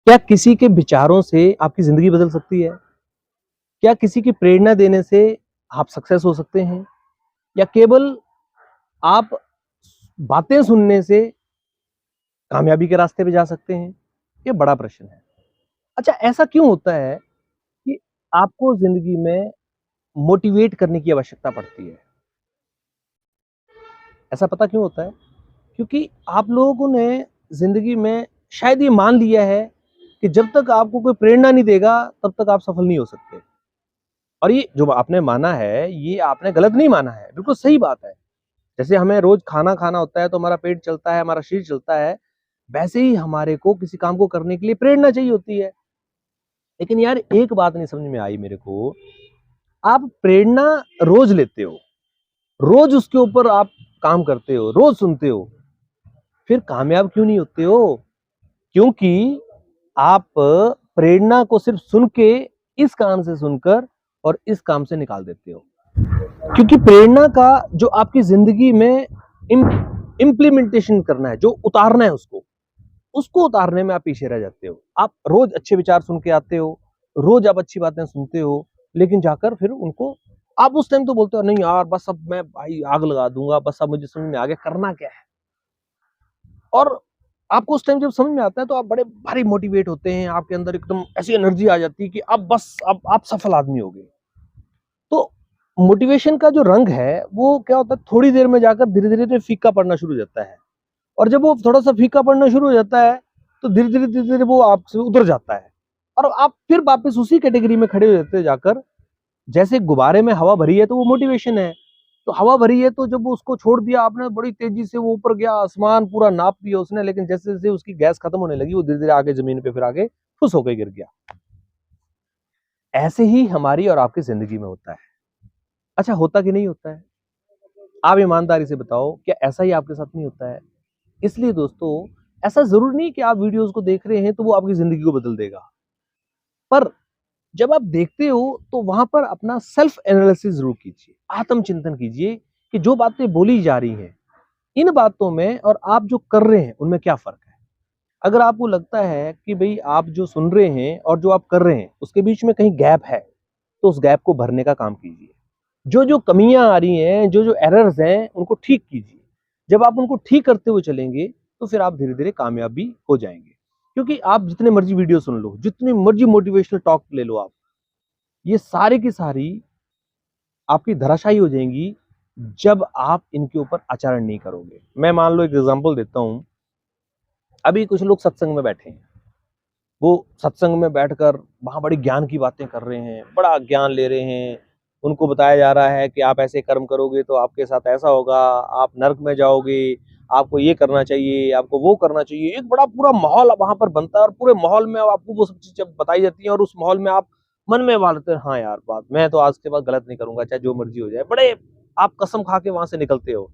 क्या किसी के विचारों से आपकी जिंदगी बदल सकती है? क्या किसी की प्रेरणा देने से आप सक्सेस हो सकते हैं? या केवल आप बातें सुनने से कामयाबी के रास्ते पे जा सकते हैं? ये बड़ा प्रश्न है। अच्छा, ऐसा क्यों होता है कि आपको जिंदगी में मोटिवेट करने की आवश्यकता पड़ती है? ऐसा पता क्यों होता है? क्योंकि आप लोगों ने जिंदगी में शायद ये मान लिया है कि जब तक आपको कोई प्रेरणा नहीं देगा, तब तक आप सफल नहीं हो सकते। और ये जो आपने माना है, ये आपने गलत नहीं माना है, बिल्कुल सही बात है। जैसे हमें रोज खाना खाना होता है तो हमारा पेट चलता है, हमारा शरीर चलता है, वैसे ही हमारे को किसी काम को करने के लिए प्रेरणा चाहिए होती है। लेकिन यार एक बात नहीं समझ में आई मेरे को, आप प्रेरणा रोज लेते हो, रोज उसके ऊपर आप काम करते हो, रोज सुनते हो, फिर कामयाब क्यों नहीं होते हो? क्योंकि आप प्रेरणा को सिर्फ सुन के, इस कान से सुनकर और इस काम से निकाल देते हो। क्योंकि प्रेरणा का जो आपकी जिंदगी में इम्प्लीमेंटेशन करना है, जो उतारना है उसको उसको उतारने में आप पीछे रह जाते हो। आप रोज अच्छे विचार सुन के आते हो, रोज आप अच्छी बातें सुनते हो, लेकिन जाकर फिर उनको आप उस टाइम तो बोलते हो नहीं यार बस अब मैं भाई आग लगा दूंगा, बस अब मुझे समझ में आ गया करना क्या है। और आपको उस टाइम जब समझ में आता है तो आप बड़े भारी मोटिवेट होते हैं, आपके अंदर एकदम ऐसी एनर्जी आ जाती है कि अब बस अब आप सफल आदमी हो गए। तो मोटिवेशन का जो रंग है वो क्या होता है, थोड़ी देर में जाकर धीरे धीरे फीका पड़ना शुरू हो जाता है। और जब वो थोड़ा सा फीका पड़ना शुरू हो जाता है तो धीरे धीरे वो आपसे उतर जाता है और आप फिर वापस उसी कैटेगरी में खड़े हो जाते हैं जाकर। जैसे गुब्बारे में हवा भरी है तो वो मोटिवेशन है, तो हवा भरी है तो जब उसको छोड़ दिया आपने बड़ी तेजी से वो ऊपर गया, आसमान पूरा नाप लिया उसने, लेकिन जैसे जैसे उसकी गैस खत्म होने लगी वो धीरे धीरे आगे जमीन पे फिर आगे फुस होकर गिर गया। ऐसे ही हमारी और आपकी जिंदगी में होता है। अच्छा, होता कि नहीं होता है? आप ईमानदारी से बताओ, क्या ऐसा ही आपके साथ नहीं होता है? इसलिए दोस्तों, ऐसा जरूर नहीं कि आप वीडियोस को देख रहे हैं तो वो आपकी जिंदगी को बदल देगा, पर जब आप देखते हो तो वहां पर अपना सेल्फ एनालिसिस जरूर कीजिए, आत्मचिंतन कीजिए कि जो बातें बोली जा रही हैं, इन बातों में और आप जो कर रहे हैं उनमें क्या फर्क है। अगर आपको लगता है कि भाई आप जो सुन रहे हैं और जो आप कर रहे हैं उसके बीच में कहीं गैप है, तो उस गैप को भरने का काम कीजिए। जो जो कमियां आ रही हैं, जो जो एरर्स हैं, उनको ठीक कीजिए। जब आप उनको ठीक करते हुए चलेंगे तो फिर आप धीरे धीरे कामयाब भी हो जाएंगे। क्योंकि आप जितने मर्जी वीडियो सुन लो, जितनी मर्जी मोटिवेशनल टॉक ले लो, आप ये सारी की सारी आपकी धराशायी हो जाएंगी जब आप इनके ऊपर आचरण नहीं करोगे। मैं मान लो एक एग्जांपल देता हूं। अभी कुछ लोग सत्संग में बैठे हैं, वो सत्संग में बैठकर वहां बड़ी ज्ञान की बातें कर रहे हैं, बड़ा ज्ञान ले रहे हैं। उनको बताया जा रहा है कि आप ऐसे कर्म करोगे तो आपके साथ ऐसा होगा, आप नरक में जाओगे, आपको ये करना चाहिए, आपको वो करना चाहिए। एक बड़ा पूरा माहौल वहां पर बनता है और पूरे माहौल में आपको वो सब चीजें बताई जाती हैं और उस माहौल में आप मन में मानते हैं हाँ यार बात, मैं तो आज के बाद गलत नहीं करूंगा चाहे जो मर्जी हो जाए। बड़े आप कसम खा के वहां से निकलते हो।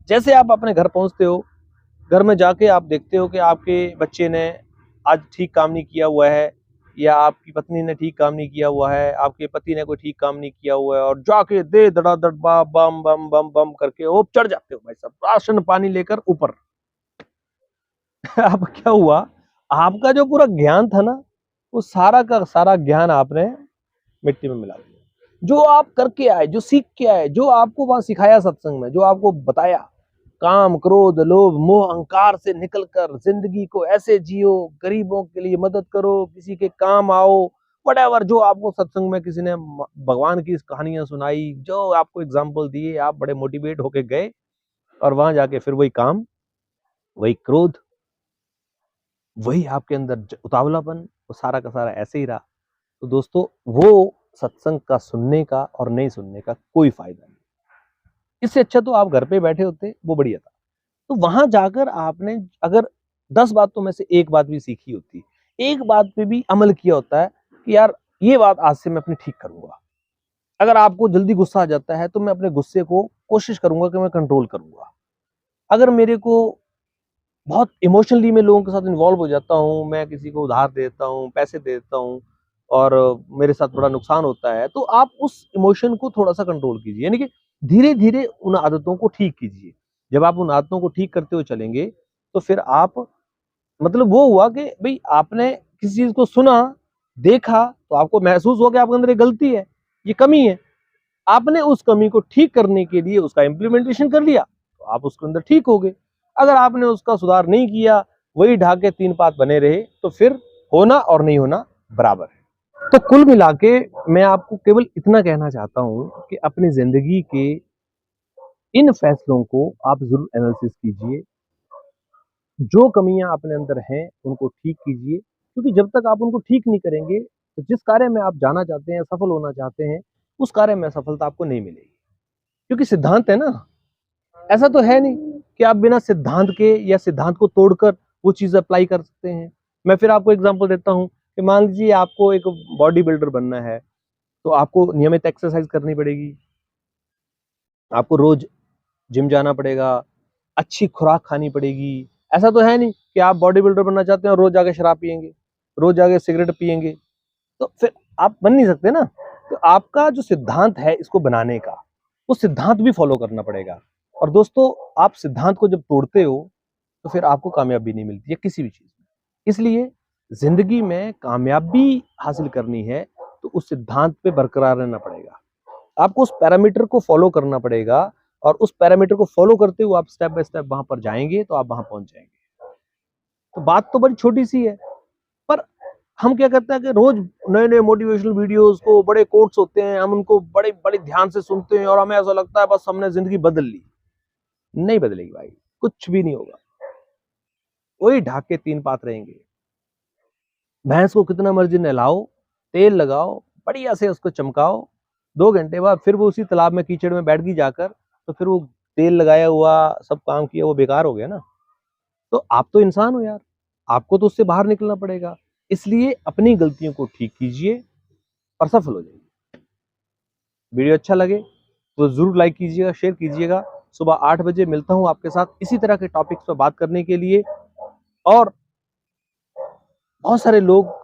जैसे आप अपने घर पहुंचते हो, घर में जाके आप देखते हो कि आपके बच्चे ने आज ठीक काम नहीं किया हुआ है, या आपकी पत्नी ने ठीक काम नहीं किया हुआ है, आपके पति ने कोई ठीक काम नहीं किया हुआ है, और जाके दे धड़ाधड़ बम बम बम बम करके वो चढ़ जाते हो भाई साहब राशन पानी लेकर ऊपर। अब क्या हुआ, आपका जो पूरा ज्ञान था ना, वो सारा का सारा ज्ञान आपने मिट्टी में मिला दिया। जो आप करके आए, जो सीख के आए, जो आपको वहां सिखाया सत्संग में, जो आपको बताया, काम क्रोध लोभ मोह अहंकार से निकलकर जिंदगी को ऐसे जियो, गरीबों के लिए मदद करो, किसी के काम आओ, वट जो आपको सत्संग में किसी ने भगवान की कहानियां सुनाई, जो आपको एग्जाम्पल दिए, आप बड़े मोटिवेट होके गए और वहां जाके फिर वही काम, वही क्रोध, वही आपके अंदर उतावलापन, वो सारा का सारा ऐसे ही रहा। तो दोस्तों, वो सत्संग का सुनने का और नहीं सुनने का कोई फायदा नहीं। इससे अच्छा तो आप घर पे बैठे होते, वो बढ़िया था। तो वहां जाकर आपने अगर 10 बातों में से एक बात भी सीखी होती, एक बात पे भी अमल किया होता है कि यार ये बात आज से मैं अपनी ठीक करूंगा। अगर आपको जल्दी गुस्सा आ जाता है तो मैं अपने गुस्से को कोशिश करूंगा कि मैं कंट्रोल करूंगा। अगर मेरे को बहुत इमोशनली मैं लोगों के साथ इन्वॉल्व हो जाता हूँ, मैं किसी को उधार दे देता हूँ, पैसे दे देता हूँ और मेरे साथ बड़ा नुकसान होता है, तो आप उस इमोशन को थोड़ा सा कंट्रोल कीजिए, यानी कि धीरे धीरे उन आदतों को ठीक कीजिए। जब आप उन आदतों को ठीक करते हुए चलेंगे तो फिर आप मतलब वो हुआ कि भाई आपने किसी चीज को सुना, देखा, तो आपको महसूस हुआ कि आपके अंदर ये गलती है, ये कमी है। आपने उस कमी को ठीक करने के लिए उसका इम्प्लीमेंटेशन कर लिया, तो आप उसके अंदर ठीक हो गए। अगर आपने उसका सुधार नहीं किया, वही ढाके तीन पात बने रहे, तो फिर होना और नहीं होना बराबर है। तो कुल मिला के मैं आपको केवल इतना कहना चाहता हूं कि अपनी जिंदगी के इन फैसलों को आप जरूर एनालिसिस कीजिए। जो कमियां अपने अंदर हैं उनको ठीक कीजिए, क्योंकि जब तक आप उनको ठीक नहीं करेंगे, तो जिस कार्य में आप जाना चाहते हैं, सफल होना चाहते हैं, उस कार्य में सफलता आपको नहीं मिलेगी। क्योंकि सिद्धांत है ना, ऐसा तो है नहीं कि आप बिना सिद्धांत के या सिद्धांत को तोड़कर वो चीज अप्लाई कर सकते हैं। मैं फिर आपको एग्जांपल देता हूं कि मान लीजिए आपको एक बॉडी बिल्डर बनना है, तो आपको नियमित एक्सरसाइज करनी पड़ेगी, आपको रोज जिम जाना पड़ेगा, अच्छी खुराक खानी पड़ेगी। ऐसा तो है नहीं कि आप बॉडी बिल्डर बनना चाहते हैं और रोज जाके शराब पियेंगे, रोज जाके सिगरेट पियेंगे, तो फिर आप बन नहीं सकते ना। तो आपका जो सिद्धांत है इसको बनाने का, वो सिद्धांत भी फॉलो करना पड़ेगा। और दोस्तों, आप सिद्धांत को जब तोड़ते हो तो फिर आपको कामयाबी नहीं मिलती है किसी भी चीज में। इसलिए जिंदगी में कामयाबी हासिल करनी है तो उस सिद्धांत पे बरकरार रहना पड़ेगा। आपको उस पैरामीटर को फॉलो करना पड़ेगा, और उस पैरामीटर को फॉलो करते हुए आप स्टेप बाय स्टेप वहां पर जाएंगे तो आप वहां पहुंच जाएंगे। तो बात तो बड़ी छोटी सी है, पर हम क्या करते हैं कि रोज नए नए मोटिवेशनल वीडियोस को, बड़े कोट्स होते हैं, हम उनको बड़े बड़े ध्यान से सुनते हैं और हमें ऐसा लगता है बस हमने जिंदगी बदल ली। नहीं बदलेगी भाई, कुछ भी नहीं होगा, वही ढाक के तीन पात रहेंगे। भैंस को कितना मर्जी नहलाओ, तेल लगाओ, बढ़िया से उसको चमकाओ, 2 घंटे बाद फिर वो उसी तालाब में कीचड़ में बैठ गई जाकर, तो फिर वो तेल लगाया हुआ सब काम किया वो बेकार हो गया ना। तो आप तो इंसान हो यार, आपको तो उससे बाहर निकलना पड़ेगा। इसलिए अपनी गलतियों को ठीक कीजिए और सफल हो जाइए। वीडियो अच्छा लगे तो जरूर लाइक कीजिएगा, शेयर कीजिएगा। सुबह 8 बजे मिलता हूं आपके साथ इसी तरह के टॉपिक्स पर बात करने के लिए। और बहुत सारे लोग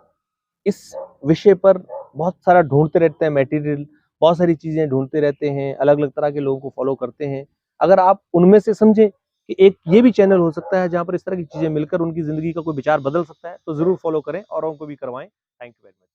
इस विषय पर बहुत सारा ढूंढते रहते हैं मटेरियल, बहुत सारी चीजें ढूंढते रहते हैं, अलग अलग तरह के लोगों को फॉलो करते हैं। अगर आप उनमें से समझें कि एक ये भी चैनल हो सकता है जहां पर इस तरह की चीजें मिलकर उनकी जिंदगी का कोई विचार बदल सकता है, तो जरूर फॉलो करें और उनको भी करवाएं। Thank you very much.